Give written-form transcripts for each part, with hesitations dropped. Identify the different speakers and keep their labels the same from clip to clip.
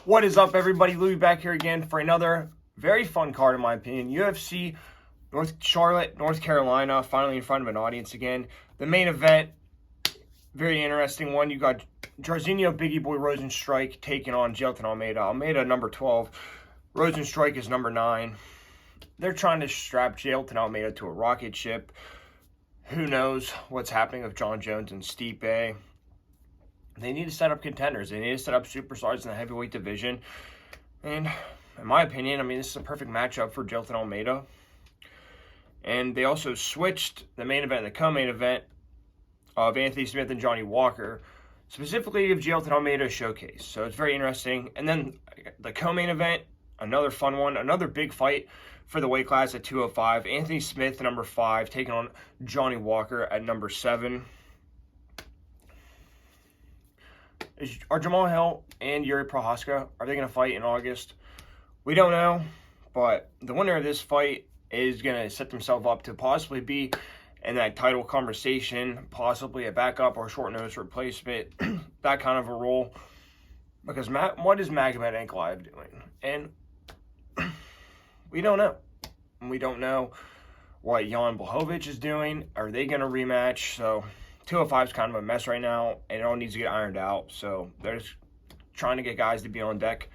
Speaker 1: What is up, everybody? Louis back here again for another very fun card, in my opinion. UFC Charlotte, North Carolina, finally in front of an audience again. The main event, very interesting one. You got Jairzinho Biggie Boy Rozenstruik taking on Jailton Almeida. Almeida number 12, Rozenstruik is number 9. They're trying to strap Jailton Almeida to a rocket ship. Who knows what's happening with John Jones and Stipe. They need to set up contenders. They need to set up superstars in the heavyweight division. And in my opinion, I mean, this is a perfect matchup for Jailton Almeida. And they also switched the main event and the co-main event of Anthony Smith and Johnny Walker, specifically of Jailton Almeida showcase. So it's very interesting. And then the co-main event, another fun one, another big fight for the weight class at 205. Anthony Smith, number 5, taking on Johnny Walker at number 7. Are Jamal Hill and Yuri Prochazka, are they going to fight in August? We don't know, but the winner of this fight is going to set themselves up to possibly be in that title conversation, possibly a backup or short notice replacement, that kind of a role. Because what is Magomed Ankalaev doing? And we don't know. We don't know what Jan Blachowicz is doing. Are they going to rematch? So 205 is kind of a mess right now, and it all needs to get ironed out. So they're just trying to get guys to be on deck.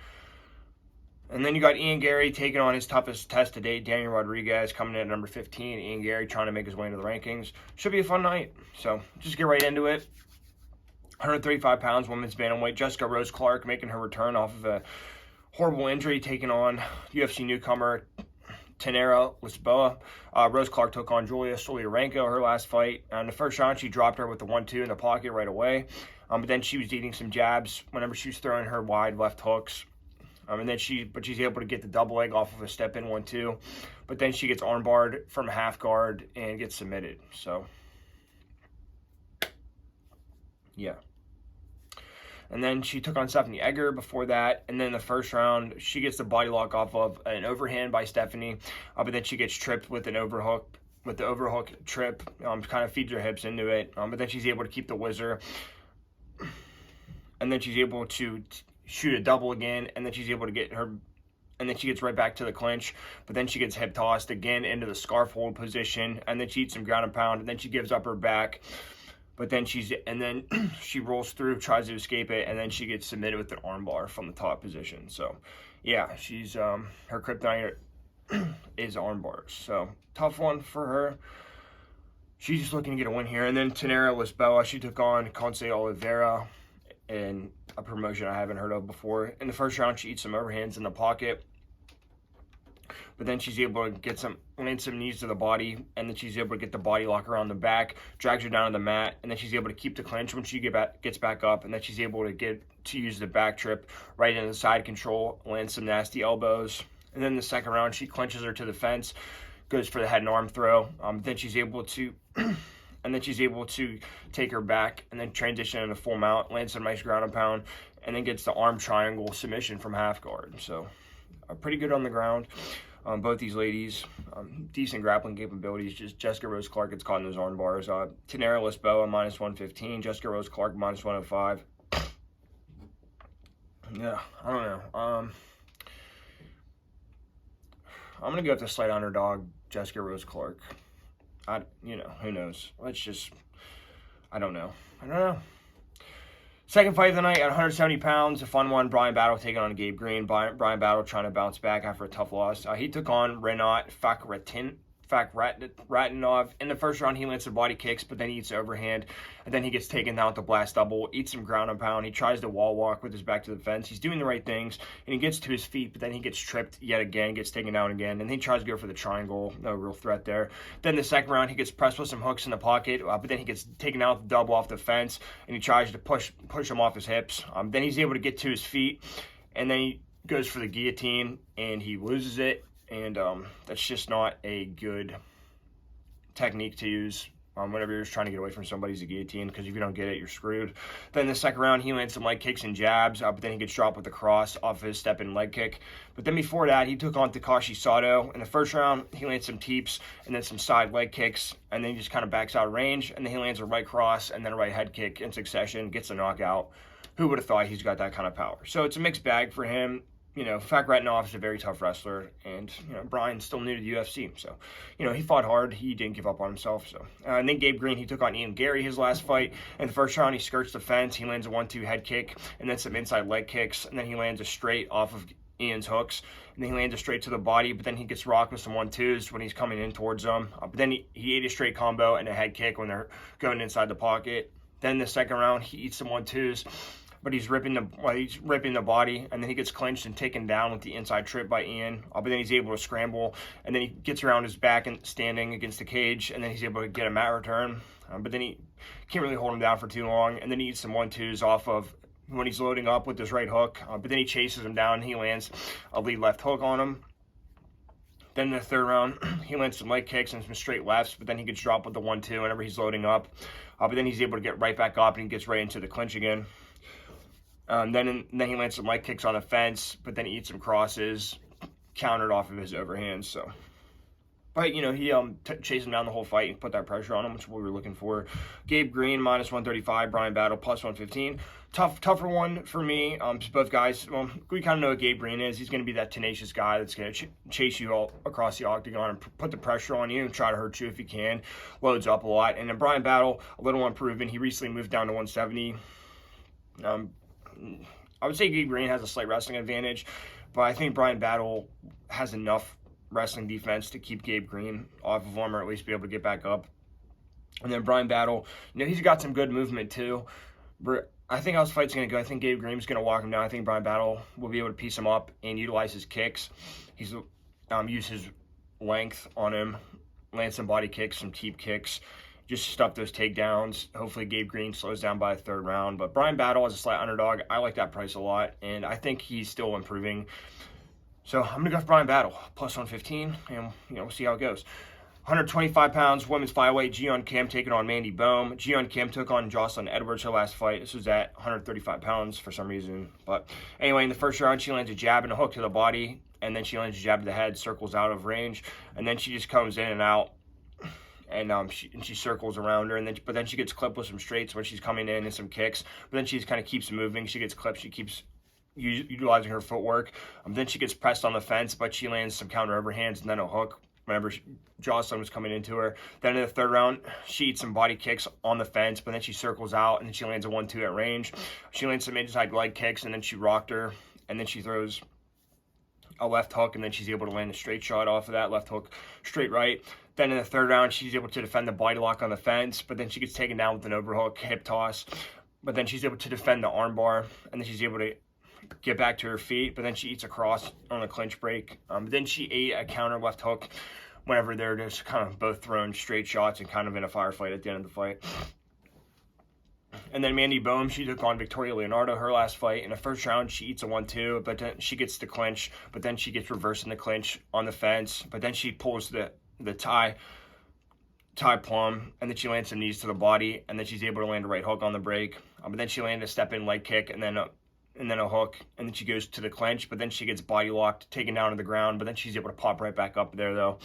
Speaker 1: And then you got Ian Garry taking on his toughest test to date, Daniel Rodriguez, coming in at number 15. Ian Garry trying to make his way into the rankings. Should be a fun night. So just get right into it. 135 pounds, women's bantamweight. Jessica Rose Clark making her return off of a horrible injury, taking on UFC newcomer Tenera Lisboa. Rose Clark took on Julia Stoliarenko her last fight. In the first round, she dropped her with the 1-2 in the pocket right away. But then she was eating some jabs whenever she was throwing her wide left hooks. And then she's able to get the double leg off of a step-in 1-2. But then she gets armbarred from half guard and gets submitted. So, yeah. And then she took on Stephanie Egger before that. And then in the first round, she gets the body lock off of an overhand by Stephanie. But then she gets tripped with an overhook. With the overhook trip, kind of feeds her hips into it. But then she's able to keep the whizzer. And then she's able to shoot a double again. And then she's able to get her... And then she gets right back to the clinch. But then she gets hip tossed again into the scarf hold position. And then she eats some ground and pound. And then she gives up her back. But then she rolls through, tries to escape it, and then she gets submitted with an armbar from the top position. So, yeah, she's her kryptonite is armbars. So, tough one for her. She's just looking to get a win here. And then Tenera Lisboa, she took on Conce Oliveira in a promotion I haven't heard of before. In the first round, she eats some overhands in the pocket. But then she's able to land some knees to the body, and then she's able to get the body lock around the back, drags her down to the mat, and then she's able to keep the clinch when she gets back up, and then she's able to use the back trip right into the side control, land some nasty elbows. And then the second round, she clinches her to the fence, goes for the head and arm throw. Then she's able to, take her back, and then transition into full mount, land some nice ground and pound, and then gets the arm triangle submission from half guard. So, pretty good on the ground. Both these ladies, decent grappling capabilities. Just Jessica Rose Clark gets caught in those arm bars. Tenera Lisboa, minus 115. Jessica Rose Clark, minus 105. Yeah, I don't know. I'm going to go with the slight underdog, Jessica Rose Clark. Who knows? I don't know. Second fight of the night at 170 pounds, a fun one. Brian Battle taking on Gabe Green. Brian Battle trying to bounce back after a tough loss. He took on Renat Ratinov. In the first round, he lands some body kicks, but then he eats the overhand, and then he gets taken down with the blast double, eats some ground and pound. He tries to wall walk with his back to the fence. He's doing the right things, and he gets to his feet, but then he gets tripped yet again, gets taken down again, and he tries to go for the triangle. No real threat there. Then the second round, he gets pressed with some hooks in the pocket, but then he gets taken out with the double off the fence, and he tries to push him off his hips. Then he's able to get to his feet, and then he goes for the guillotine, and he loses it. And that's just not a good technique to use whenever you're just trying to get away from somebody's guillotine, because if you don't get it, you're screwed. Then the second round, he lands some leg kicks and jabs, but then he gets dropped with a cross off his step-in leg kick. But then before that, he took on Takashi Sato. In the first round, he lands some teeps and then some side leg kicks, and then he just kind of backs out of range, and then he lands a right cross and then a right head kick in succession, gets a knockout. who would have thought he's got that kind of power? So it's a mixed bag for him. You know, Fakretnov is a very tough wrestler, and, you know, Brian's still new to the UFC. So, you know, he fought hard. He didn't give up on himself. So, and then Gabe Green, he took on Ian Garry his last fight. In the first round, he skirts the fence. He lands a 1-2 head kick, and then some inside leg kicks. And then he lands a straight off of Ian's hooks. And then he lands a straight to the body, but then he gets rocked with some 1-2s when he's coming in towards them. But then he ate a straight combo and a head kick when they're going inside the pocket. Then in the second round, he eats some 1-2s. But he's ripping the body, and then he gets clinched and taken down with the inside trip by Ian. But then he's able to scramble, and then he gets around his back and standing against the cage, and then he's able to get a mat return. But then he can't really hold him down for too long, and then he eats some 1-2s off of when he's loading up with his right hook. But then he chases him down, and he lands a lead left hook on him. Then in the third round, he lands some leg kicks and some straight lefts, but then he gets dropped with the 1-2 whenever he's loading up. But then he's able to get right back up, and he gets right into the clinch again. Then he lands some leg kicks on the fence, but then he eats some crosses, countered off of his overhands. So, but, you know, he chased him down the whole fight and put that pressure on him, which is what we were looking for. Gabe Green, minus 135, Brian Battle, plus 115. Tougher one for me. Both guys, well, we kind of know what Gabe Green is. He's going to be that tenacious guy that's going to chase you all across the octagon and put the pressure on you and try to hurt you if he can. Loads up a lot. And then Brian Battle, a little unproven. He recently moved down to 170. I would say Gabe Green has a slight wrestling advantage, but I think Brian Battle has enough wrestling defense to keep Gabe Green off of him, or at least be able to get back up. And then Brian Battle, you know, he's got some good movement too. But I think how this fight's going to go. I think Gabe Green's going to walk him down. I think Brian Battle will be able to piece him up and utilize his kicks. He's use his length on him, land some body kicks, some keep kicks. Just stuff those takedowns. Hopefully Gabe Green slows down by the third round. But Brian Battle is a slight underdog. I like that price a lot, and I think he's still improving. So I'm going to go for Brian Battle, plus 115, and, you know, we'll see how it goes. 125 pounds, women's flyweight, Jeon Kim taking on Mandy BÖHM. Jeon Kim took on Jocelyn Edwards her last fight. This was at 135 pounds for some reason. But anyway, in the first round, she lands a jab and a hook to the body, and then she lands a jab to the head, circles out of range, and then she just comes in and out. And she circles around her, but then she gets clipped with some straights when she's coming in and some kicks. But then she just kind of keeps moving. She gets clipped. She keeps utilizing her footwork. Then she gets pressed on the fence, but she lands some counter overhands and then a hook whenever Jocelyn was coming into her. Then in the third round, she eats some body kicks on the fence, but then she circles out and then she lands a 1-2 at range. She lands some inside leg kicks, and then she rocked her, and then she throws a left hook, and then she's able to land a straight shot off of that left hook, straight right. Then in the third round, she's able to defend the body lock on the fence, but then she gets taken down with an overhook, hip toss. But then she's able to defend the armbar, and then she's able to get back to her feet, but then she eats a cross on a clinch break. Then she ate a counter left hook whenever they're just kind of both throwing straight shots and kind of in a firefight at the end of the fight. And then Mandy BÖHM, she took on Victoria Leonardo her last fight. In the first round, she eats a 1-2, but then she gets the clinch, but then she gets reversed in the clinch on the fence, but then she pulls the tie plum, and then she lands some knees to the body, and then she's able to land a right hook on the break. But then she landed a step-in leg kick, and then a hook, and then she goes to the clinch, but then she gets body locked, taken down to the ground, but then she's able to pop right back up there, though.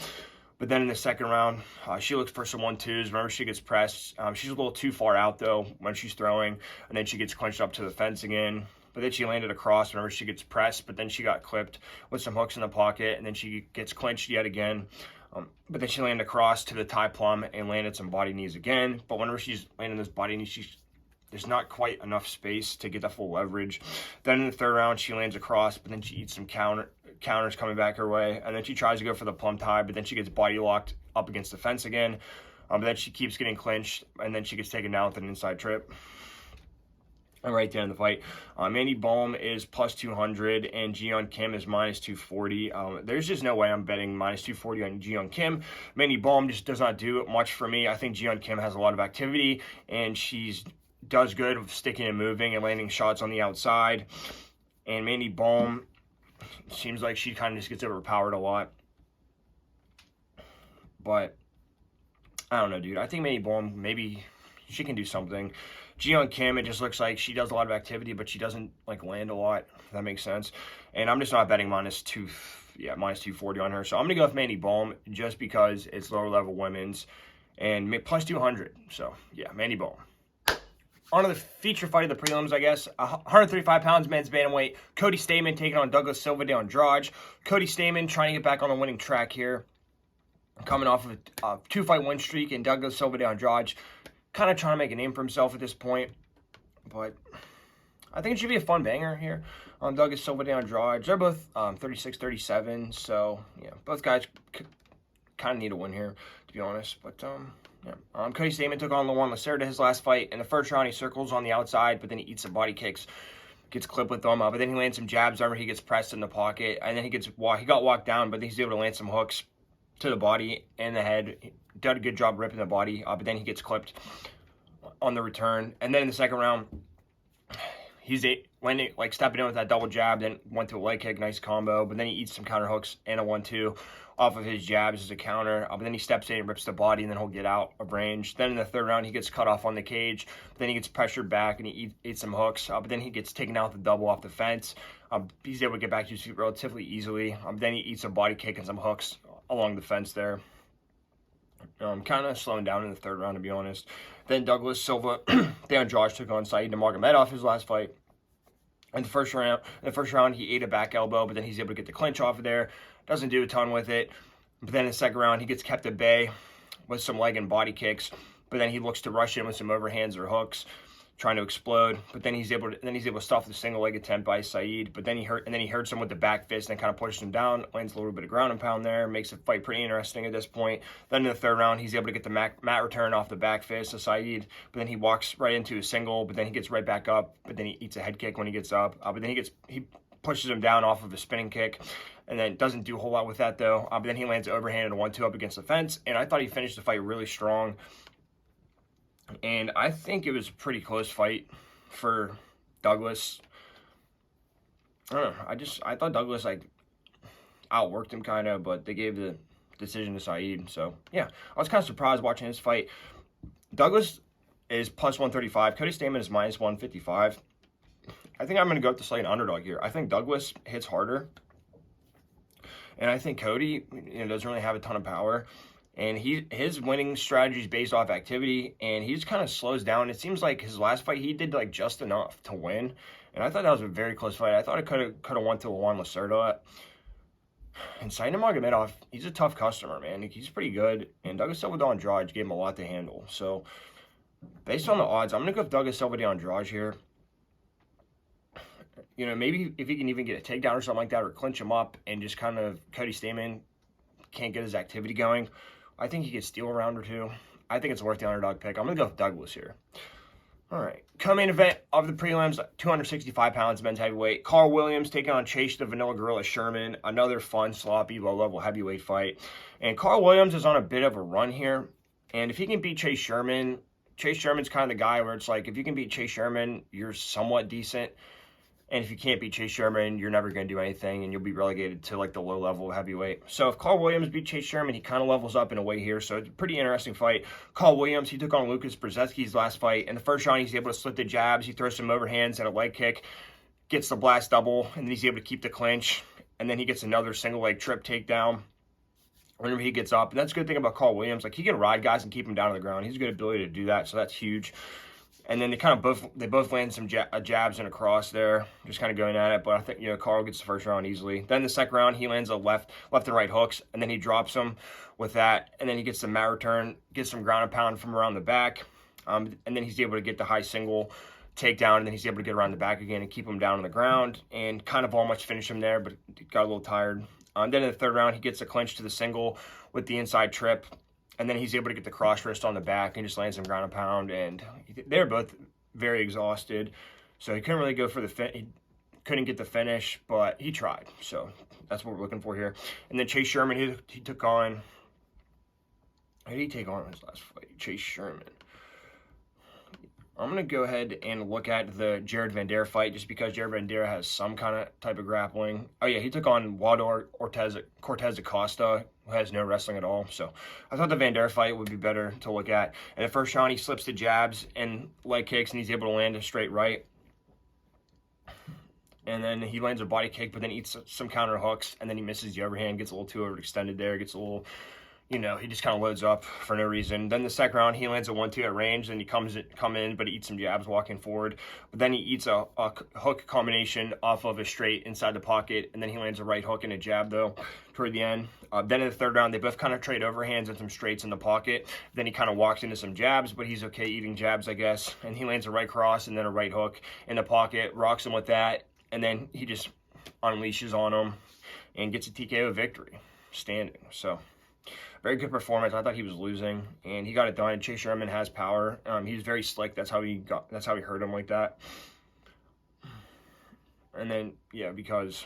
Speaker 1: But then in the second round, she looks for some 1-2s. Remember, she gets pressed. She's a little too far out, though, when she's throwing, and then she gets clinched up to the fence again. But then she landed a cross whenever she gets pressed, but then she got clipped with some hooks in the pocket, and then she gets clinched yet again. But then she landed a cross to the tie plum and landed some body knees again. But whenever she's landing those body knees, there's not quite enough space to get that full leverage. Then in the third round, she lands a cross, but then she eats some counters coming back her way. And then she tries to go for the plum tie, but then she gets body locked up against the fence again. But then she keeps getting clinched, and then she gets taken down with an inside trip. And right at the end of the fight, Mandy BÖHM is plus 200, and Jeon Kim is minus 240. There's just no way I'm betting minus 240 on Jeon Kim. Mandy BÖHM just does not do much for me. I think Jeon Kim has a lot of activity, and she's does good with sticking and moving and landing shots on the outside. And Mandy BÖHM seems like she kind of just gets overpowered a lot. But I don't know, dude. I think Mandy BÖHM, maybe she can do something. Jeon Kim, it just looks like she does a lot of activity, but she doesn't like land a lot, if that makes sense. And I'm just not betting minus 240 on her. So I'm going to go with Mandy BÖHM just because it's lower level women's and plus 200. So yeah, Mandy BÖHM. on to the feature fight of the prelims, I guess. 135 pounds men's bantamweight. Cody Stamann taking on Douglas Silva de Andrade. Cody Stamann trying to get back on the winning track here, coming off of a 2-fight win streak, and Douglas Silva de Andrade kind of trying to make a name for himself at this point. But I think it should be a fun banger here on Douglas Silva de Andrade. They're both 36-37, so yeah, both guys kind of need a win here, to be honest. But yeah, Cody Stamann took on Luan Lacerda his last fight. In the first round, he circles on the outside, but then he eats some body kicks, gets clipped with them. But then he lands some jabs. Remember, he gets pressed in the pocket, and then he got walked down, but then he's able to land some hooks to the body and the head. He did a good job ripping the body, but then he gets clipped on the return. And then in the second round, stepping in with that double jab, then went to a leg kick, nice combo, but then he eats some counter hooks and a 1-2 off of his jabs as a counter, but then he steps in and rips the body, and then he'll get out of range. Then in the third round, he gets cut off on the cage, but then he gets pressured back, and he eats some hooks, but then he gets taken out the double off the fence. He's able to get back to his feet relatively easily. Then he eats a body kick and some hooks along the fence there. Kind of slowing down in the third round, to be honest. Then Douglas Silva de Andrade took on Said Nurmagomedov his last fight. In the first round, he ate a back elbow, but then he's able to get the clinch off of there. Doesn't do a ton with it. But then in the second round, he gets kept at bay with some leg and body kicks. But then he looks to rush in with some overhands or hooks, trying to explode. But then he's able to stop the single leg attempt by Said. But then he hurts him with the back fist and kind of pushes him down. Lands a little bit of ground and pound there. Makes the fight pretty interesting at this point. Then in the third round, he's able to get the mat return off the back fist of Said. But then he walks right into a single. But then he gets right back up. But then he eats a head kick when he gets up. But then he pushes him down off of a spinning kick. And then doesn't do a whole lot with that, though. But then he lands overhand and a 1-2 up against the fence. And I thought he finished the fight really strong. And I think it was a pretty close fight for Douglas. I don't know. I thought Douglas, outworked him kind of, but they gave the decision to Said. So, yeah. I was kind of surprised watching this fight. Douglas is plus 135. Cody Stamann is minus 155. I think I'm going to go with the slight underdog here. I think Douglas hits harder. And I think Cody doesn't really have a ton of power. And his winning strategy is based off activity, and he just kind of slows down. It seems like his last fight, he did just enough to win. And I thought that was a very close fight. I thought it could have went to Luan Lacerda. And Said Nurmagomedov, he's a tough customer, man. He's pretty good. And Douglas Silva de Andrade gave him a lot to handle. So, based on the odds, I'm going to go with Douglas Silva de Andrade here. Maybe if he can even get a takedown or something like that, or clinch him up, and just kind of Cody Stamann can't get his activity going, I think he could steal a round or two. I think it's worth the underdog pick. I'm going to go with Douglas here. All right. Co-main event of the prelims, 265 pounds men's heavyweight. Carl Williams taking on Chase the Vanilla Gorilla Sherman. Another fun, sloppy, low-level heavyweight fight. And Carl Williams is on a bit of a run here. And if he can beat Chase Sherman's kind of the guy where it's like, if you can beat Chase Sherman, you're somewhat decent. And if you can't beat Chase Sherman, you're never going to do anything, and you'll be relegated to the low level of heavyweight. So if Carl Williams beat Chase Sherman, he kind of levels up in a way here. So it's a pretty interesting fight. Carl Williams, he took on Lucas Brzezinski's last fight. In the first round, he's able to split the jabs. He throws some overhands and a leg kick, gets the blast double, and then he's able to keep the clinch. And then he gets another single leg trip takedown whenever he gets up. And that's a good thing about Carl Williams. He can ride guys and keep them down on the ground. He's a good ability to do that, so that's huge. And then they both land some jabs and a cross there, just kind of going at it. But I think Carl gets the first round easily. Then the second round, he lands a left and right hooks, and then he drops them with that. And then he gets the mat return, gets some ground and pound from around the back, and then he's able to get the high single takedown, and then he's able to get around the back again and keep him down on the ground and kind of almost finish him there, but got a little tired. Then in the third round, he gets a clinch to the single with the inside trip. And then he's able to get the cross wrist on the back and just land some ground and pound. And they're both very exhausted. So he couldn't really go for he couldn't get the finish, but he tried. So that's what we're looking for here. And then Chase Sherman, he took on, who did he take on in his last fight? Chase Sherman. I'm going to go ahead and look at the Jared Vanderaa fight just because Jared Vanderaa has some kind of type of grappling. Oh, yeah, he took on Waldo Cortez Acosta, who has no wrestling at all. So I thought the Vanderaa fight would be better to look at. In the first round, he slips the jabs and leg kicks, and he's able to land a straight right. And then he lands a body kick, but then eats some counter hooks, and then he misses the overhand, gets a little too overextended there, gets a little, you know, he just kind of loads up for no reason. Then the second round, he lands a 1-2 at range. Then he come in, but he eats some jabs walking forward. But then he eats a hook combination off of a straight inside the pocket. And then he lands a right hook and a jab, though, toward the end. Then in the third round, they both kind of trade overhands and some straights in the pocket. Then he kind of walks into some jabs, but he's okay eating jabs, I guess. And he lands a right cross and then a right hook in the pocket, rocks him with that. And then he just unleashes on him and gets a TKO victory, standing. So very good performance. I thought he was losing, and he got it done. Chase Sherman has power. He's very slick. That's how he hurt him like that. And then, yeah, because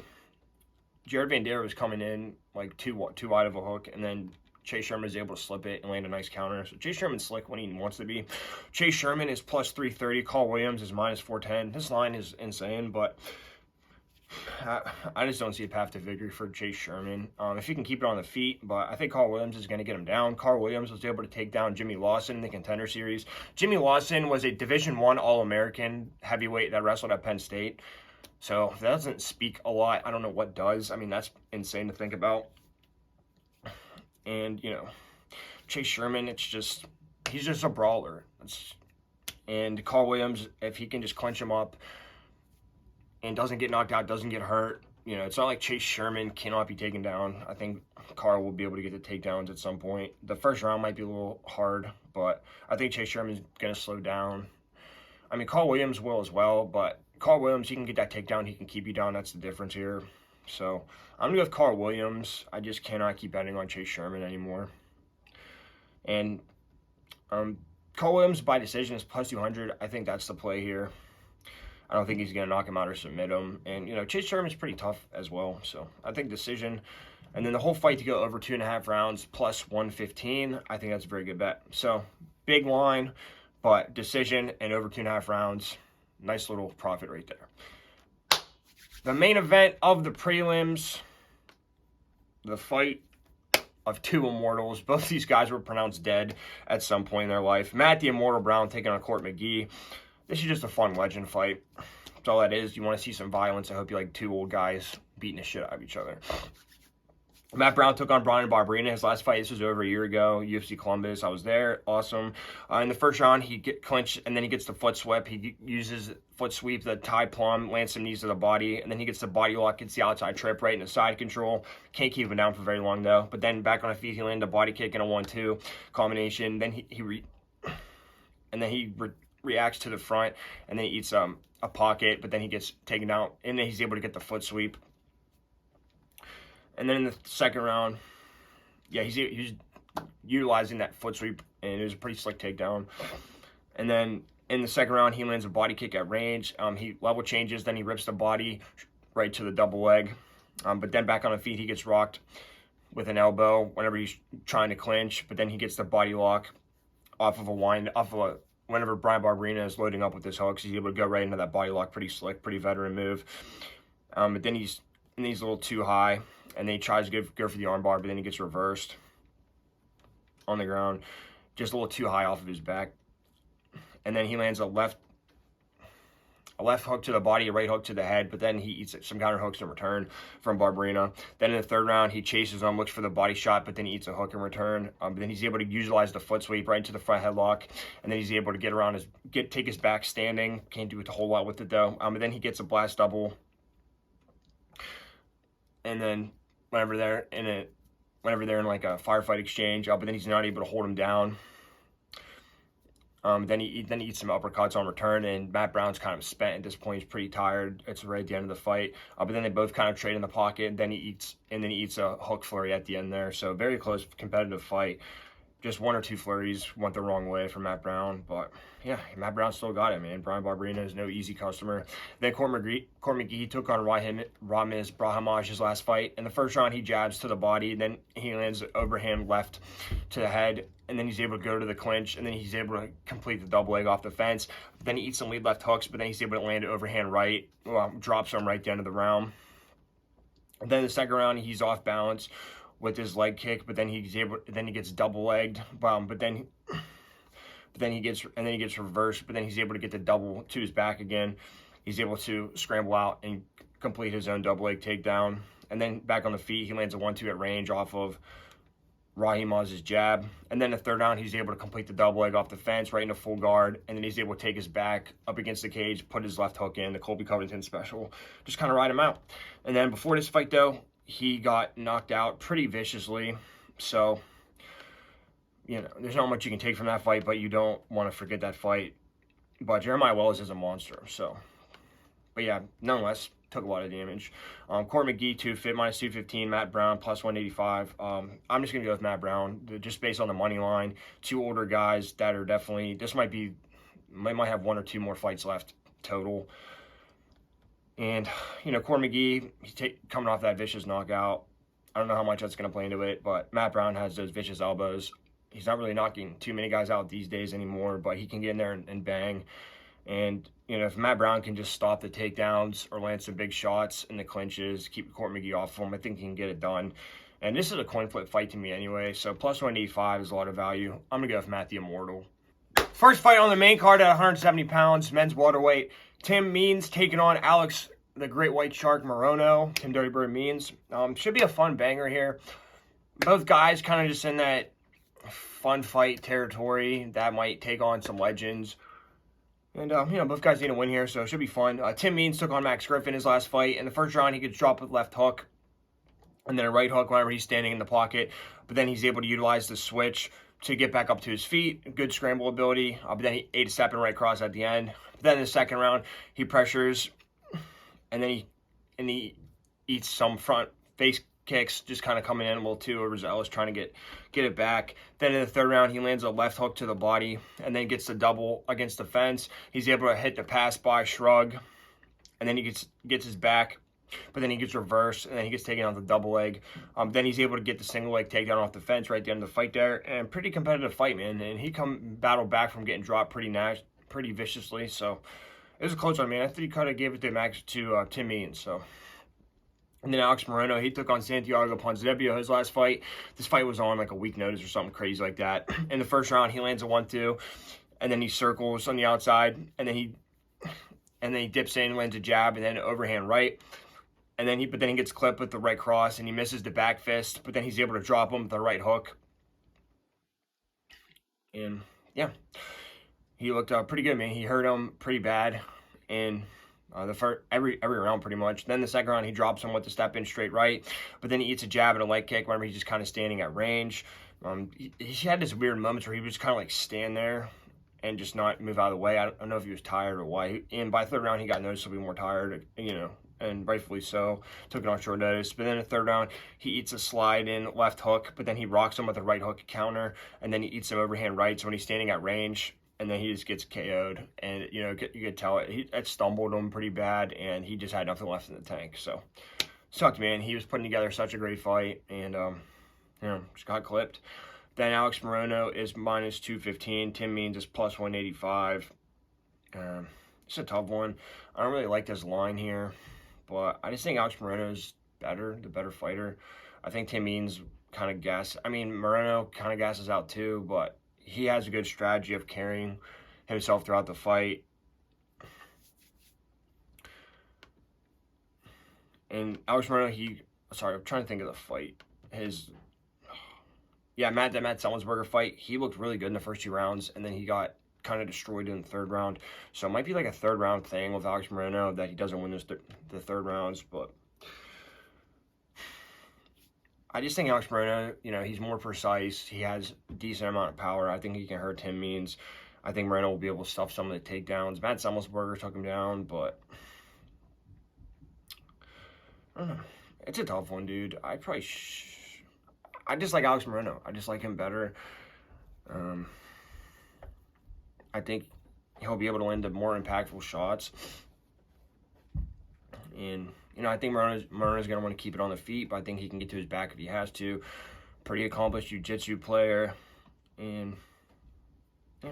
Speaker 1: Jared Vanderaa was coming in like too wide of a hook, and then Chase Sherman was able to slip it and land a nice counter. So Chase Sherman's slick when he wants to be. Chase Sherman is plus 330. Carl Williams is minus 410. This line is insane, but I just don't see a path to victory for Chase Sherman. If he can keep it on the feet, but I think Carl Williams is going to get him down. Carl Williams was able to take down Jimmy Lawson in the Contender Series. Jimmy Lawson was a Division I All-American heavyweight that wrestled at Penn State. So if that doesn't speak a lot, I don't know what does. I mean, that's insane to think about. And, you know, Chase Sherman, he's just a brawler. And Carl Williams, if he can just clinch him up and doesn't get knocked out, doesn't get hurt, you know, it's not like Chase Sherman cannot be taken down. I think Carl will be able to get the takedowns at some point. The first round might be a little hard, but I think Chase Sherman's going to slow down. I mean, Carl Williams will as well, but Carl Williams, he can get that takedown. He can keep you down. That's the difference here. So I'm going to go with Carl Williams. I just cannot keep betting on Chase Sherman anymore. And Carl Williams by decision is plus 200. I think that's the play here. I don't think he's going to knock him out or submit him. And, you know, Chase Sherman's pretty tough as well. So I think decision. And then the whole fight to go over 2.5 rounds plus 115. I think that's a very good bet. So big line, but decision and over 2.5 rounds. Nice little profit right there. The main event of the prelims, the fight of two immortals. Both these guys were pronounced dead at some point in their life. Matt the Immortal Brown taking on Court McGee. This is just a fun legend fight. That's all that is. You want to see some violence. I hope you like two old guys beating the shit out of each other. Matt Brown took on Brian Barberena. His last fight, this was over a year ago, UFC Columbus. I was there. Awesome. In the first round, he clinched, and then he gets the foot sweep. He uses foot sweep, the tie plum, lands some knees to the body, and then he gets the body lock, gets the outside trip right into side control. Can't keep him down for very long, though. But then back on his feet, he landed a body kick and a 1-2 combination. Then he reacts to the front, and then he eats a pocket, but then he gets taken down, and then he's able to get the foot sweep. And then in the second round, yeah, he's utilizing that foot sweep, and it was a pretty slick takedown. And then in the second round, he lands a body kick at range. He level changes, then he rips the body right to the double leg. But then back on the feet, he gets rocked with an elbow whenever he's trying to clinch, but then he gets the body lock whenever Brian Barberena is loading up with his hooks, he's able to go right into that body lock. Pretty slick, pretty veteran move. But then he's a little too high, and then he tries to go for the armbar, but then he gets reversed on the ground. Just a little too high off of his back. And then he lands a left hook to the body, a right hook to the head, but then he eats some counter hooks in return from Barberena. Then in the third round, he chases him, looks for the body shot, but then he eats a hook in return. But then he's able to utilize the foot sweep right into the front headlock, and then he's able to get around take his back standing. Can't do a whole lot with it though. But then he gets a blast double. And then whenever they're in like a firefight exchange, but then he's not able to hold him down. Then he eats some uppercuts on return, and Matt Brown's kind of spent at this point. He's pretty tired. It's right at the end of the fight. But then they both kind of trade in the pocket, and then he eats a hook flurry at the end there. So very close, competitive fight. Just one or two flurries went the wrong way for Matt Brown, but yeah, Matt Brown still got it, man. Brian Barberena is no easy customer. Then Court McGee took on Ramiz Brahimaj his last fight. In the first round, he jabs to the body, then he lands overhand left to the head, and then he's able to go to the clinch, and then he's able to complete the double leg off the fence. Then he eats some lead left hooks, but then he's able to land overhand right, drops him right at the end of the round. And then the second round, he's off balance with his leg kick, but then he gets double legged, but then he gets reversed, but then he's able to get the double to his back again. He's able to scramble out and complete his own double leg takedown, and then back on the feet, he lands a 1-2 at range off of Raheem Maz's jab. And then the third round, he's able to complete the double leg off the fence, right into full guard. And then he's able to take his back up against the cage, put his left hook in, the Colby Covington special, just kind of ride him out. And then before this fight, though, he got knocked out pretty viciously. So, you know, there's not much you can take from that fight, but you don't want to forget that fight. But Jeremiah Wells is a monster, so. But yeah, nonetheless, took a lot of damage. Court McGee, minus 215. Matt Brown, plus 185. I'm just going to go with Matt Brown, just based on the money line. Two older guys that are definitely, this might have one or two more fights left total. And, you know, Court McGee, he's coming off that vicious knockout. I don't know how much that's going to play into it, but Matt Brown has those vicious elbows. He's not really knocking too many guys out these days anymore, but he can get in there and bang. And, you know, if Matt Brown can just stop the takedowns or land some big shots in the clinches, keep Court McGee off of him, I think he can get it done. And this is a coin flip fight to me anyway, so plus 185 is a lot of value. I'm going to go with Matt the Immortal. First fight on the main card at 170 pounds, men's welterweight. Tim Means taking on Alex the Great White Shark Morono. Tim Dirty Bird Means. Should be a fun banger here. Both guys kind of just in that fun fight territory that might take on some legends. And, you know, both guys need to win here, so it should be fun. Tim Means took on Max Griffin his last fight. In the first round, he gets dropped with left hook and then a right hook whenever he's standing in the pocket. But then he's able to utilize the switch to get back up to his feet. Good scramble ability. But then he ate a step and right cross at the end. But then in the second round, he pressures, and then he eats some front face kicks, just kind of coming in a little too overzealous, trying to get it back. Then in the third round, he lands a left hook to the body and then gets the double against the fence. He's able to hit the pass by shrug, and then he gets his back, but then he gets reversed, and then he gets taken out the double leg. Then he's able to get the single leg takedown off the fence right at the end of the fight there, and pretty competitive fight, man. And he battled back from getting dropped pretty viciously, so it was a close one, man. I think he kind of gave it to Tim Means, so. And then Alex Morono, he took on Santiago Ponzinibbio his last fight. This fight was on like a week notice or something crazy like that. In the first round, he lands a 1-2, and then he circles on the outside, and then he dips in, lands a jab, and then overhand right. And then he gets clipped with the right cross, and he misses the back fist, but then he's able to drop him with the right hook. And he looked pretty good, man. He hurt him pretty bad, and the first every round pretty much. Then the second round, he drops him with the step in straight right, but then he eats a jab and a leg kick whenever he's just kind of standing at range. He had this weird moments where he would just kind of like stand there and just not move out of the way. I don't know if he was tired or why. And by the third round, he got noticeably more tired, you know, and rightfully so. Took it on short notice. But then in the third round, he eats a slide in left hook, but then he rocks him with a right hook counter, and then he eats some overhand rights when he's standing at range. And then he just gets KO'd, and you know you could tell it stumbled him pretty bad, and he just had nothing left in the tank. So sucked, man. He was putting together such a great fight, and you know, just got clipped. Then Alex Morono is minus 215. Tim Means is plus 185. It's a tough one. I don't really like this line here, but I just think Alex Morono is the better fighter. I think Tim Means kind of Morono kind of gasses out too, but he has a good strategy of carrying himself throughout the fight. And Alex Morono, I'm trying to think of the fight. Matt Selinsberger fight, he looked really good in the first two rounds, and then he got kind of destroyed in the third round. So it might be like a third round thing with Alex Morono that he doesn't win the third rounds, but I just think Alex Morono, you know, he's more precise. He has a decent amount of power. I think he can hurt Tim Means. I think Morono will be able to stuff some of the takedowns. Matt Selinsberger took him down, but I don't know. It's a tough one, dude. I just like Alex Morono. I just like him better. I think he'll be able to land the more impactful shots. And, you know, I think Morono's going to want to keep it on the feet, but I think he can get to his back if he has to. Pretty accomplished jiu-jitsu player. And, yeah,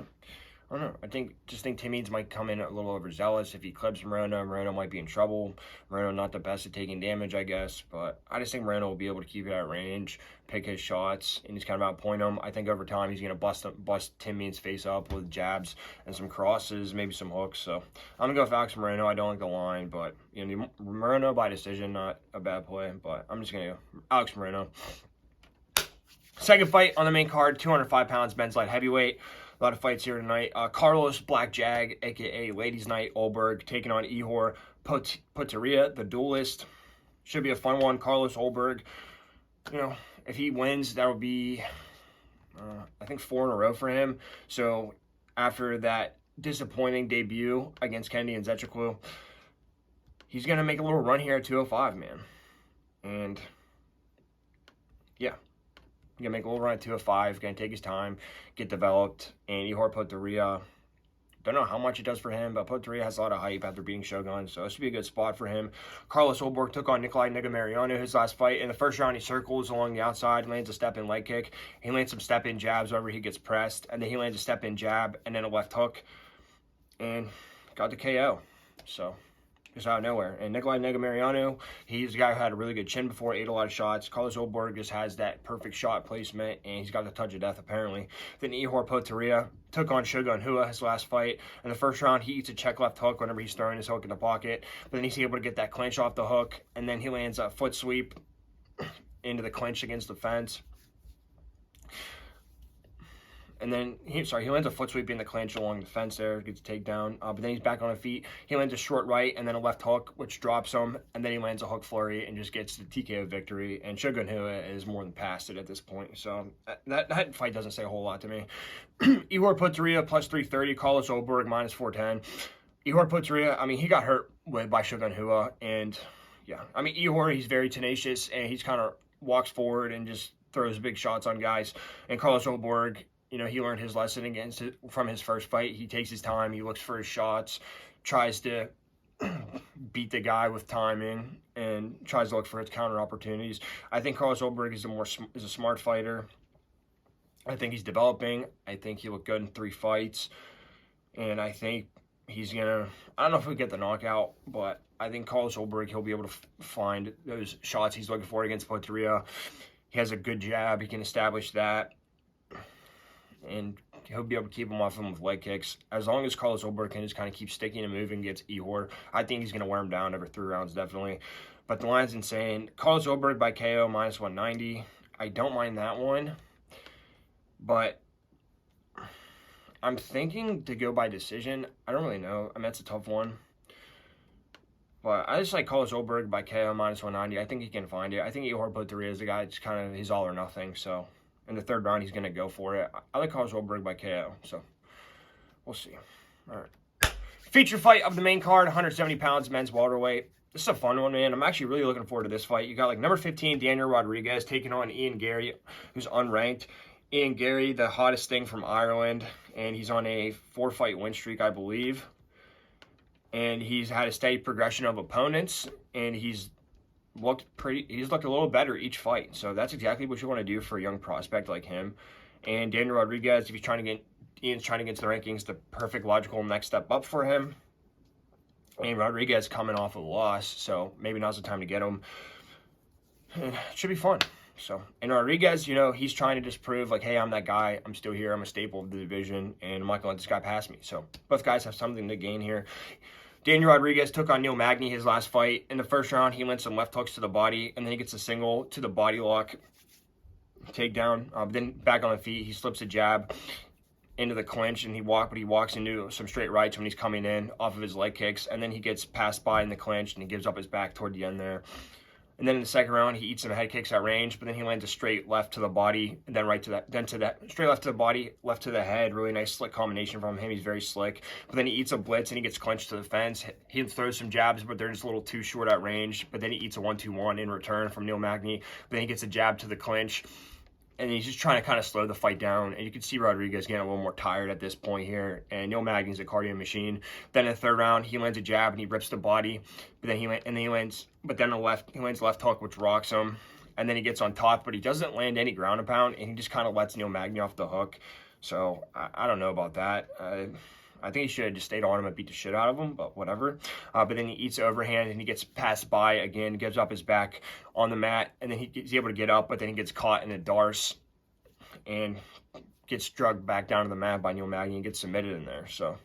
Speaker 1: I don't know. I think Tim Means might come in a little overzealous. If he clips Morono might be in trouble. Morono not the best at taking damage, I guess. But I just think Morono will be able to keep it at range, pick his shots, and just kind of outpoint him. I think over time he's going to bust Tim Means' face up with jabs and some crosses, maybe some hooks. So I'm going to go with Alex Morono. I don't like the line, but you know, Morono by decision, not a bad play. But I'm just going to go Alex Morono. Second fight on the main card, 205 pounds, men's light heavyweight. A lot of fights here tonight. Carlos Black Jag, a.k.a. Ladies Night Ulberg, taking on Ihor Potieria, the duelist. Should be a fun one. Carlos Ulberg, you know, if he wins, that would be, I think, 4 in a row for him. So after that disappointing debut against Kennedy and Zechikwu, he's going to make a little run here at 205, man. And, yeah. He's going to make a little run at 205, going to take his time, get developed. And Ihor Potieria, don't know how much it does for him, but Potieria has a lot of hype after beating Shogun, so this would be a good spot for him. Carlos Ulberg took on Nikolai Negumereanu his last fight. In the first round, he circles along the outside, lands a step-in leg kick. He lands some step-in jabs whenever he gets pressed, and then he lands a step-in jab and then a left hook, and got the KO. So just out of nowhere. And Nikolai Negumereanu, he's a guy who had a really good chin before, ate a lot of shots. Carlos Ulberg just has that perfect shot placement, and he's got the touch of death, apparently. Then Ihor Potieria took on Shogun Hua his last fight. In the first round, he eats a check left hook whenever he's throwing his hook in the pocket. But then he's able to get that clinch off the hook, and then he lands a foot sweep into the clinch against the fence. And then, he lands a foot sweep in the clinch along the fence there, gets a takedown. But then he's back on his feet. He lands a short right and then a left hook, which drops him. And then he lands a hook flurry and just gets the TKO victory. And Shogun Hua is more than past it at this point. So that fight doesn't say a whole lot to me. Ihor Potieria plus 330, Carlos Ulberg minus 410. Ihor Potieria, I mean, he got hurt by Shogun Hua. And, yeah, I mean, Ihor, he's very tenacious. And he's kind of walks forward and just throws big shots on guys. And Carlos Ulberg, you know, he learned his lesson against it from his first fight. He takes his time. He looks for his shots, tries to beat the guy with timing, and tries to look for his counter opportunities. I think Carlos Ulberg is a smart fighter. I think he's developing. I think he looked good in 3 fights. And I think he's going to, I don't know if he'll get the knockout, but I think Carlos Ulberg, he'll be able to find those shots he's looking for against Potieria. He has a good jab. He can establish that. And he'll be able to keep him off him with leg kicks. As long as Carlos Ulberg can just kind of keep sticking and moving against Ihor, I think he's going to wear him down every 3 rounds, definitely. But the line's insane. Carlos Ulberg by KO, minus 190. I don't mind that one. But I'm thinking to go by decision. I don't really know. I mean, that's a tough one. But I just like Carlos Ulberg by KO, minus 190. I think he can find it. I think Ihor Potieria is the guy that's kind of, he's all or nothing, so in the 3rd round, he's going to go for it. I like Carlos Ulberg by KO, so we'll see. All right. Feature fight of the main card, 170 pounds, men's welterweight. This is a fun one, man. I'm actually really looking forward to this fight. You got, like, number 15, Daniel Rodriguez, taking on Ian Garry, who's unranked. Ian Garry, the hottest thing from Ireland, and he's on a 4-fight win streak, I believe. And he's had a steady progression of opponents, and he's looked a little better each fight. So that's exactly what you want to do for a young prospect like him. And Daniel Rodriguez, if he's trying to get, Ian's trying to get to the rankings, the perfect logical next step up for him. And Rodriguez coming off a loss, so maybe now's the time to get him. And it should be fun. So, and Rodriguez, you know, he's trying to just prove, like, hey, I'm that guy. I'm still here. I'm a staple of the division, and I'm not going to let this guy pass me. So both guys have something to gain here. Daniel Rodriguez took on Neil Magny his last fight. In the first round, he lands some left hooks to the body, and then he gets a single to the body lock takedown. Then back on the feet, he slips a jab into the clinch, and he walks into some straight rights when he's coming in off of his leg kicks, and then he gets passed by in the clinch, and he gives up his back toward the end there. And then in the second round, he eats some head kicks at range, but then he lands a straight left to the body, and then straight left to the body, left to the head. Really nice slick combination from him. He's very slick. But then he eats a blitz, and he gets clenched to the fence. He throws some jabs, but they're just a little too short at range. But then he eats a 1-2-1 in return from Neil Magny. But then he gets a jab to the clinch. And he's just trying to kind of slow the fight down. And you can see Rodriguez getting a little more tired at this point here. And Neil Magny's a cardio machine. Then in the third round, he lands a jab and he rips the body. But then he lands left hook, which rocks him. And then he gets on top, but he doesn't land any ground and pound. And he just kind of lets Neil Magny off the hook. So I don't know about that. I think he should have just stayed on him and beat the shit out of him, but whatever. But then he eats overhand and he gets passed by again, gives up his back on the mat, and then he's able to get up, but then he gets caught in a darce and gets drugged back down to the mat by Neil Magny and gets submitted in there. So,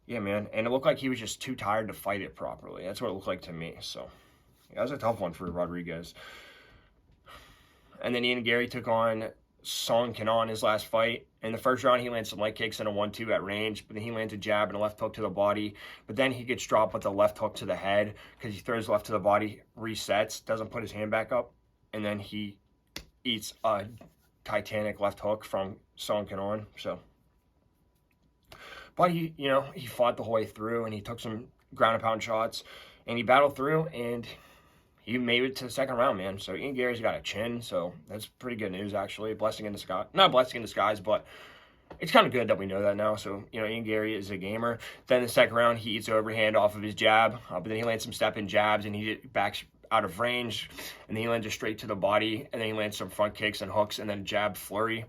Speaker 1: yeah, man. And it looked like he was just too tired to fight it properly. That's what it looked like to me. So, yeah, that was a tough one for Rodriguez. And then Ian Garry took on Song Kenan his last fight. In the first round, he lands some leg kicks and a 1-2 at range, but then he lands a jab and a left hook to the body. But then he gets dropped with a left hook to the head because he throws left to the body, resets, doesn't put his hand back up, and then he eats a Titanic left hook from Song Kenan. So, but he fought the whole way through, and he took some ground and pound shots, and he battled through, and he made it to the second round, man. So Ian Garry's got a chin, so that's pretty good news, actually. Blessing in disguise. Not a blessing in disguise, but it's kind of good that we know that now. So, Ian Garry is a gamer. Then the second round, he eats overhand off of his jab, but then he lands some step-in jabs, and he backs out of range, and then he lands it straight to the body, and then he lands some front kicks and hooks, and then jab flurry.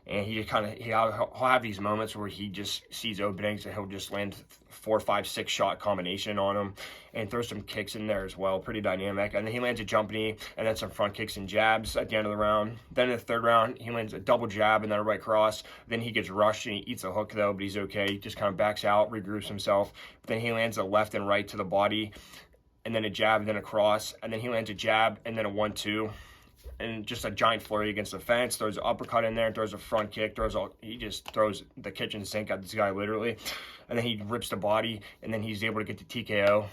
Speaker 1: And he'll have these moments where he just sees openings and he'll just land 4, 5, 6 shot combination on him and throw some kicks in there as well. Pretty dynamic. And then he lands a jump knee and then some front kicks and jabs at the end of the round. Then in the third round, he lands a double jab and then a right cross. Then he gets rushed and he eats a hook though, but he's okay. He just kind of backs out, regroups himself. Then he lands a left and right to the body and then a jab and then a cross. And then he lands a jab and then a 1-2. And just a giant flurry against the fence, throws an uppercut in there, throws a front kick, he just throws the kitchen sink at this guy, literally. And then he rips the body, and then he's able to get the TKO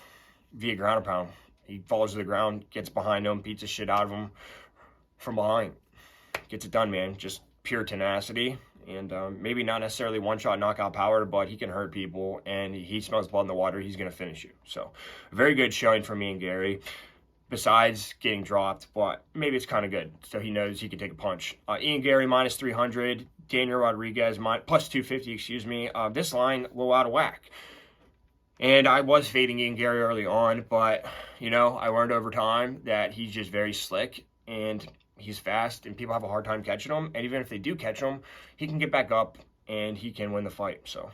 Speaker 1: via ground and pound. He falls to the ground, gets behind him, beats the shit out of him from behind. Gets it done, man. Just pure tenacity. And maybe not necessarily one-shot knockout power, but he can hurt people, and he smells blood in the water. He's going to finish you. So, very good showing from Ian Garry. Besides getting dropped, but maybe it's kind of good. So he knows he can take a punch. Ian Garry minus 300, Daniel Rodriguez plus 250, excuse me. This line, a little out of whack. And I was fading Ian Garry early on, but, I learned over time that he's just very slick and he's fast and people have a hard time catching him. And even if they do catch him, he can get back up and he can win the fight. So,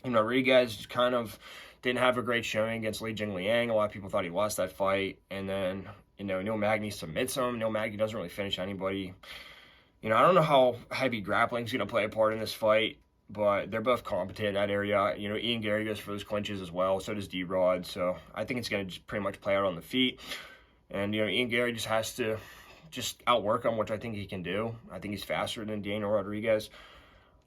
Speaker 1: Rodriguez kind of didn't have a great showing against Li Jingliang. A lot of people thought he lost that fight. And then, Neil Magny submits him. Neil Magny doesn't really finish anybody. I don't know how heavy grappling is going to play a part in this fight, but they're both competent in that area. Ian Garry goes for those clinches as well. So does D-Rod. So I think it's going to just pretty much play out on the feet. And, Ian Garry just has to outwork him, which I think he can do. I think he's faster than Daniel Rodriguez.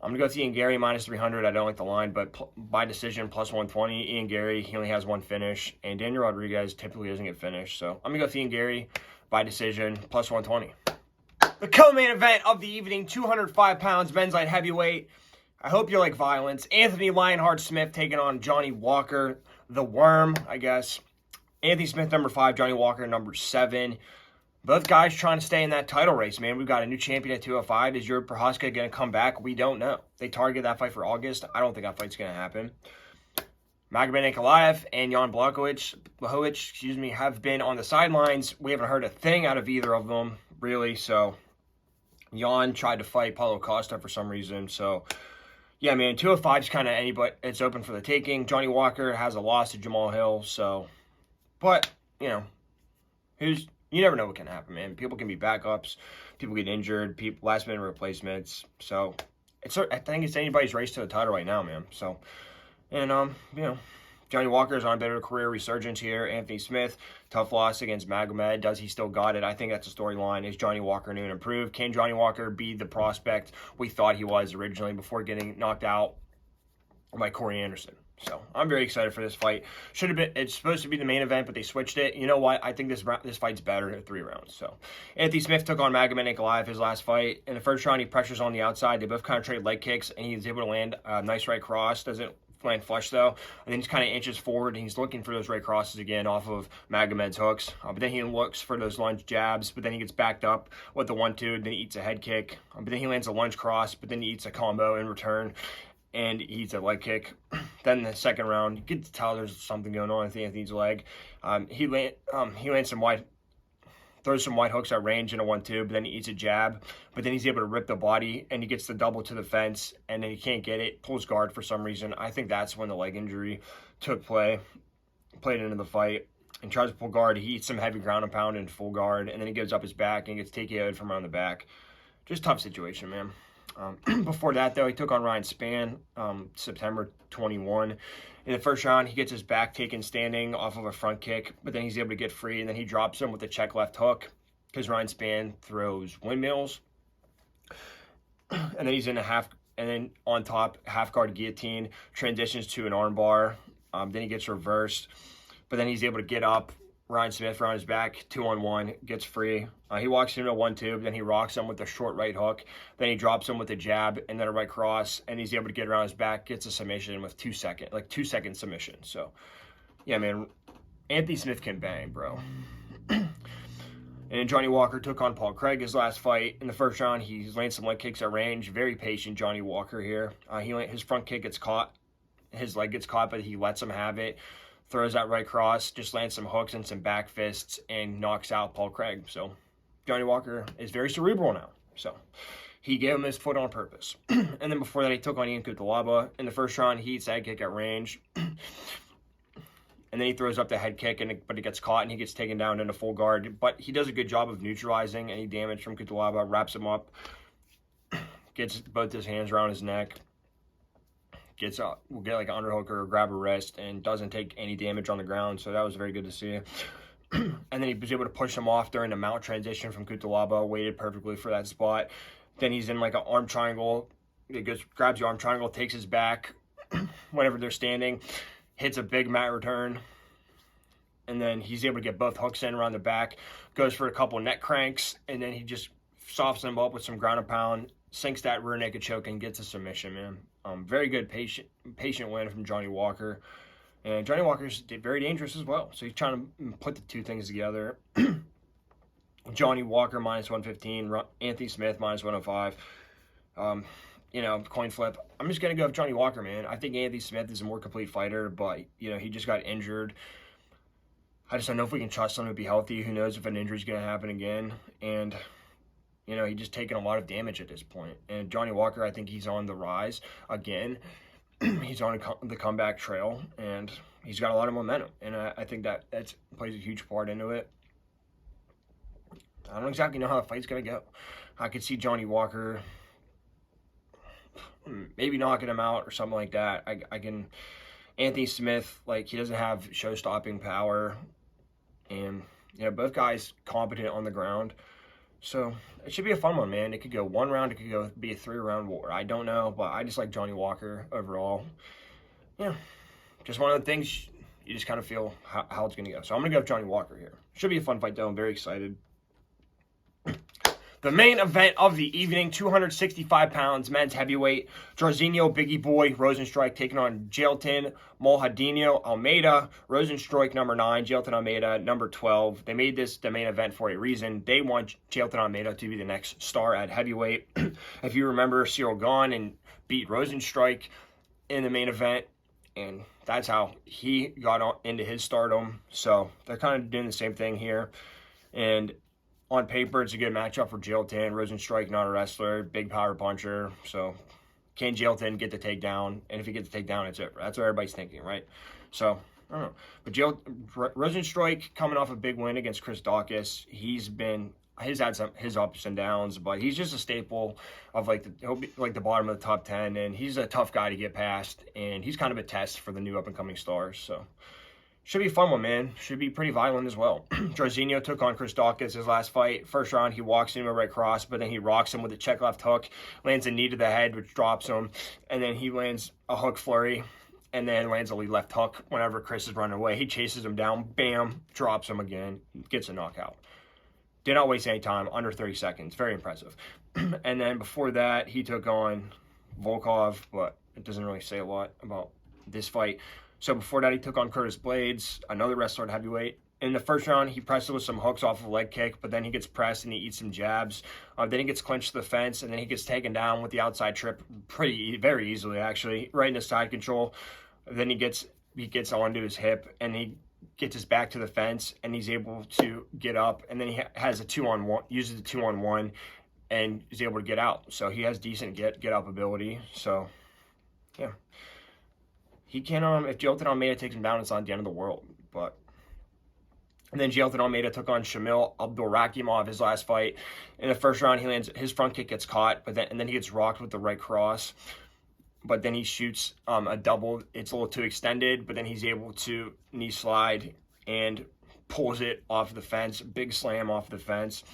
Speaker 1: I'm going to go with Ian Garry minus 300. I don't like the line, but by decision, plus 120. Ian Garry, he only has one finish, and Daniel Rodriguez typically doesn't get finished. So I'm going to go with Ian Garry by decision, plus 120. The co-main event of the evening, 205 pounds, men's light heavyweight. I hope you like violence. Anthony Lionheart Smith taking on Johnny Walker, the Worm, I guess. Anthony Smith, number 5, Johnny Walker, number 7. Both guys trying to stay in that title race, man. We've got a new champion at 205. Is Yuri Prochazka going to come back? We don't know. They targeted that fight for August. I don't think that fight's going to happen. Magomed Ankalaev and Jan Blachowicz, have been on the sidelines. We haven't heard a thing out of either of them, really. So, Jan tried to fight Paulo Costa for some reason. So, yeah, man, 205 is kind of anybody. It's open for the taking. Johnny Walker has a loss to Jamal Hill. So, but, you never know what can happen, man. People can be backups. People get injured. Last-minute replacements. So, I think it's anybody's race to the title right now, man. So, and, Johnny Walker is on a bit of a career resurgence here. Anthony Smith, tough loss against Magomed. Does he still got it? I think that's the storyline. Is Johnny Walker new and improved? Can Johnny Walker be the prospect we thought he was originally before getting knocked out by Corey Anderson? So, I'm very excited for this fight. It's supposed to be the main event, but they switched it. You know what? I think this fight's better at 3 rounds. So, Anthony Smith took on Magomed Ankalaev his last fight. In the first round, he pressures on the outside. They both kind of trade leg kicks, and he's able to land a nice right cross. Doesn't land flush, though. And then he's kind of inches forward, and he's looking for those right crosses again off of Magomed's hooks. But then he looks for those lunge jabs, but then he gets backed up with the 1-2, then he eats a head kick. But then he lands a lunge cross, but then he eats a combo in return. And he eats a leg kick. Then the second round, you can tell there's something going on with Anthony's leg. He lands throws some wide hooks at range in a 1-2, but then he eats a jab. But then he's able to rip the body, and he gets the double to the fence, and then he can't get it. Pulls guard for some reason. I think that's when the leg injury played into the fight. And tries to pull guard. He eats some heavy ground and pound in full guard, and then he gives up his back and gets TKO'd from around the back. Just tough situation, man. Before that, though, he took on Ryan Spann September 21. In the first round, he gets his back taken standing off of a front kick, but then he's able to get free, and then he drops him with a check left hook. because Ryan Spann throws windmills. And then he's in a half, and then on top, half guard guillotine, transitions to an armbar. Then he gets reversed, but then he's able to get up. Ryan Smith on his back, 2-on-1, gets free. He walks into a 1-2, then he rocks him with a short right hook. Then he drops him with a jab and then a right cross, and he's able to get around his back, gets a submission with 2 second, like 2 second submission. So, yeah, man, Anthony Smith can bang, bro. And Johnny Walker took on Paul Craig his last fight. In the first round, he's landing some leg kicks at range. Very patient, Johnny Walker here. His front kick gets caught. His leg gets caught, but he lets him have it. Throws that right cross, just lands some hooks and some back fists, and knocks out Paul Craig. So Johnny Walker is very cerebral now. So he gave him his foot on purpose. And then before that, he took on Ian Cutelaba. In the first round, he eats head kick at range. And then he throws up the head kick, but it gets caught, and he gets taken down into full guard. But he does a good job of neutralizing any damage from Cutelaba, wraps him up, gets both his hands around his neck, will get like an underhook or grab a wrist, and doesn't take any damage on the ground. So that was very good to see. And then he was able to push him off during the mount transition from Cutelaba, waited perfectly for that spot. Then he's in like an arm triangle. He grabs the arm triangle, takes his back whenever they're standing, hits a big mat return, and then he's able to get both hooks in around the back, goes for a couple neck cranks, and then he just softens him up with some ground and pound, sinks that rear naked choke, and gets a submission, man. Very good patient win from Johnny Walker. And Johnny Walker's very dangerous as well. So he's trying to put the two things together. Johnny Walker minus 115, Anthony Smith minus 105. Coin flip. I'm just going to go with Johnny Walker, man. I think Anthony Smith is a more complete fighter, but, he just got injured. I just don't know if we can trust him to be healthy. Who knows if an injury is going to happen again. And, he's just taking a lot of damage at this point. And Johnny Walker, I think he's on the rise again. He's on the comeback trail, and he's got a lot of momentum. And I think that plays a huge part into it. I don't exactly know how the fight's going to go. I could see Johnny Walker maybe knocking him out or something like that. Anthony Smith, he doesn't have show-stopping power. And, both guys competent on the ground. So it should be a fun one, man. It could go one round. It could be a 3-round war. I don't know, but I just like Johnny Walker overall. Yeah, just one of the things you just kind of feel how it's going to go. So I'm going to go with Johnny Walker here. Should be a fun fight, though. I'm very excited. The main event of the evening, 265 pounds, men's heavyweight. Jairzinho, Biggie Boy, Rozenstruik taking on Jailton, Moljadinho, Almeida. Rozenstruik, number 9, Jailton Almeida, number 12. They made this the main event for a reason. They want Jailton Almeida to be the next star at heavyweight. If you remember, Cyril gone and beat Rozenstruik in the main event, and that's how he got into his stardom. So they're kind of doing the same thing here. And on paper, it's a good matchup for Jailton. Rozenstruik, not a wrestler, big power puncher. So, can Jailton get the takedown? And if he gets the takedown, it's it. That's what everybody's thinking, right? So, I don't know. But Rozenstruik coming off a big win against Chris Daukaus. He's had his ups and downs, but he's just a staple of he'll be the bottom of the top 10, and he's a tough guy to get past, and he's kind of a test for the new up and coming stars. So. Should be a fun one, man. Should be pretty violent as well. Jairzinho took on Chris Daukaus his last fight. First round, he walks into a right cross, but then he rocks him with a check left hook, lands a knee to the head, which drops him, and then he lands a hook flurry, and then lands a lead left hook whenever Chris is running away. He chases him down, bam, drops him again, gets a knockout. Did not waste any time, under 30 seconds. Very impressive. And then before that, he took on Volkov, but it doesn't really say a lot about this fight. So before that, he took on Curtis Blades, another wrestler at heavyweight. In the first round, he pressed with some hooks off of a leg kick, but then he gets pressed and he eats some jabs. Then he gets clinched to the fence, and then he gets taken down with the outside trip very easily, actually, right into side control. Then he gets onto his hip, and he gets his back to the fence, and he's able to get up, and then he has a 2-on-1, uses the 2-on-1, and is able to get out. So he has decent get up ability. So, yeah. He can, if Jailton Almeida takes him down, it's not the end of the world. And then Jailton Almeida took on Shamil Abdulrakimov his last fight. In the first round, his front kick gets caught, and then he gets rocked with the right cross. But then he shoots a double. It's a little too extended, but then he's able to knee slide and pulls it off the fence, big slam off the fence.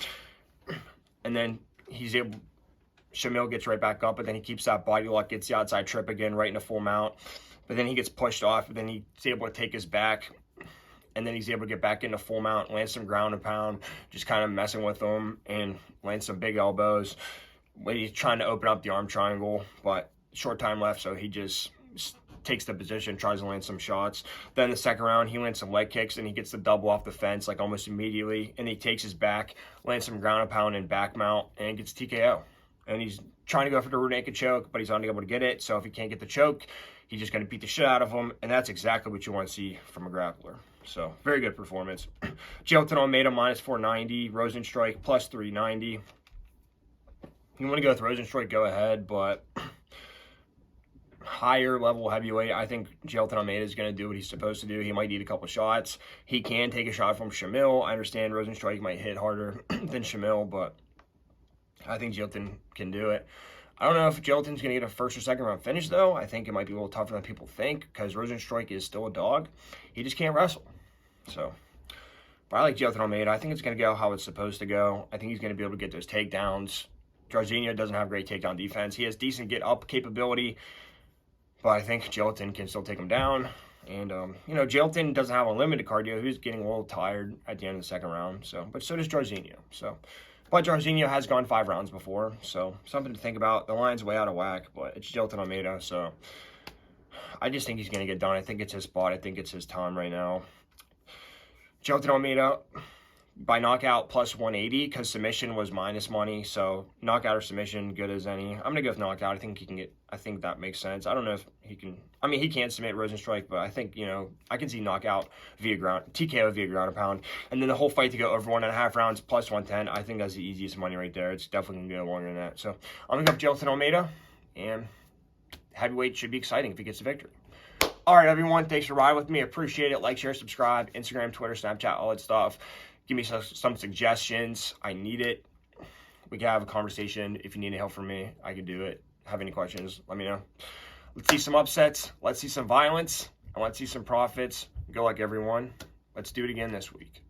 Speaker 1: And then Shamil gets right back up, but then he keeps that body lock, gets the outside trip again, right in a full mount. But then he gets pushed off, but then he's able to take his back, and then he's able to get back into full mount, land some ground and pound, just kind of messing with him, and land some big elbows. When he's trying to open up the arm triangle, but short time left, so he just takes the position, tries to land some shots. Then the second round, he lands some leg kicks, and he gets the double off the fence, like almost immediately, and he takes his back, lands some ground and pound and back mount, and gets TKO. And he's trying to go for the rear naked choke, but he's unable to get it, so if he can't get the choke, he's just going to beat the shit out of him, and that's exactly what you want to see from a grappler. So, very good performance. Jailton Almeida, minus 490. Rozenstruik, plus 390. If you want to go with Rozenstruik, go ahead, but higher level heavyweight, I think Jailton Almeida is going to do what he's supposed to do. He might need a couple shots. He can take a shot from Shamil. I understand Rozenstruik might hit harder than Shamil, but I think Jailton can do it. I don't know if Jailton's going to get a first or second round finish, though. I think it might be a little tougher than people think, because Rozenstruik is still a dog. He just can't wrestle. So, but I like Jailton Almeida. I think it's going to go how it's supposed to go. I think he's going to be able to get those takedowns. Jairzinho doesn't have great takedown defense. He has decent get-up capability, but I think Jailton can still take him down. And, you know, Jailton doesn't have unlimited cardio. He's getting a little tired at the end of the second round. So, but so does Jairzinho. So, but Jairzinho has gone 5 rounds before, so something to think about. The line's way out of whack, but it's Jailton Almeida, so I just think he's going to get done. I think it's his spot. I think it's his time right now. Jailton Almeida, by knockout, plus 180, because submission was minus money, so knockout or submission, good as any. I'm going to go with knockout. I think he can get, I think that makes sense. I don't know if he can, I mean, he can't submit Rozenstruik, but I think, you know, I can see knockout via ground, TKO via ground and pound, and then the whole fight to go over 1.5 rounds, plus 110. I think that's the easiest money right there. It's definitely going to go longer than that. So I'm going to go with Jailton Almeida, and heavyweight should be exciting if he gets the victory. All right, everyone, thanks for riding with me. I appreciate it. Like, share, subscribe, Instagram, Twitter, Snapchat, all that stuff. Give me some suggestions. I need it. We can have a conversation. If you need any help from me, I can do it. Have any questions, let me know. Let's see some upsets. Let's see some violence. And let's see some profits. Go like everyone. Let's do it again this week.